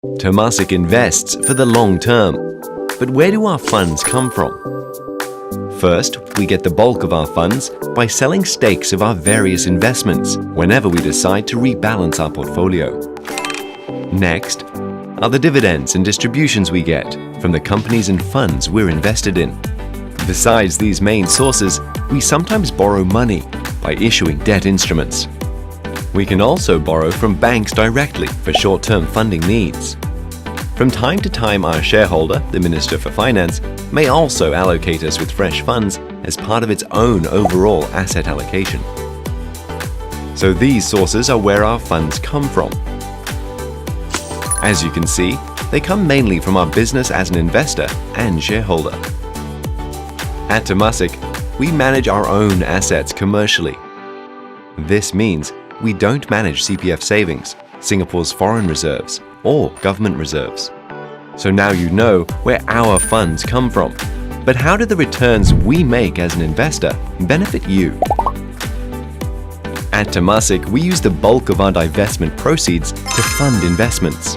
Temasek invests for the long term. But where do our funds come from? First, we get the bulk of our funds by selling stakes of our various investments whenever we decide to rebalance our portfolio. Next are the dividends and distributions we get from the companies and funds we're invested in. Besides these main sources, we sometimes borrow money by issuing debt instruments. We can also borrow from banks directly for short-term funding needs. From time to time, our shareholder, the Minister for Finance, may also allocate us with fresh funds as part of its own overall asset allocation. So these sources are where our funds come from. As you can see, they come mainly from our business as an investor and shareholder. At Temasek, we manage our own assets commercially. This means we don't manage CPF savings, Singapore's foreign reserves, or government reserves. So now you know where our funds come from. But how do the returns we make as an investor benefit you? At Temasek, we use the bulk of our divestment proceeds to fund investments.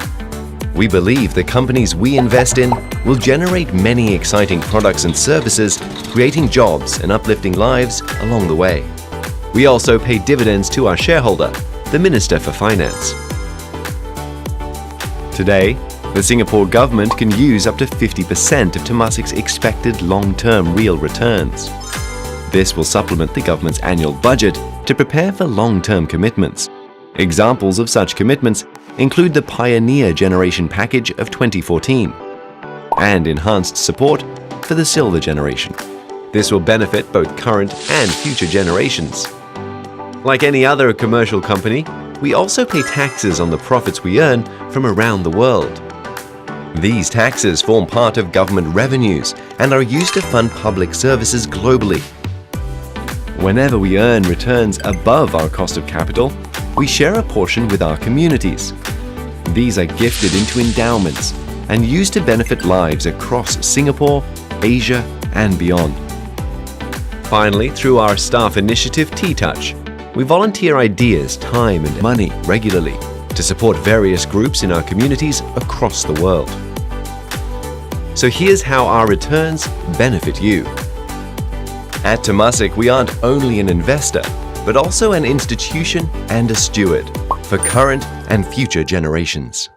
We believe the companies we invest in will generate many exciting products and services, creating jobs and uplifting lives along the way. We also pay dividends to our shareholder, the Minister for Finance. Today, the Singapore government can use up to 50% of Temasek's expected long-term real returns. This will supplement the government's annual budget to prepare for long-term commitments. Examples of such commitments include the Pioneer Generation Package of 2014 and enhanced support for the Silver Generation. This will benefit both current and future generations. Like any other commercial company, we also pay taxes on the profits we earn from around the world. These taxes form part of government revenues and are used to fund public services globally. Whenever we earn returns above our cost of capital, we share a portion with our communities. These are gifted into endowments and used to benefit lives across Singapore, Asia, and beyond. Finally, through our staff initiative T-Touch, we volunteer ideas, time, and money regularly to support various groups in our communities across the world. So here's how our returns benefit you. At Temasek, we aren't only an investor, but also an institution and a steward for current and future generations.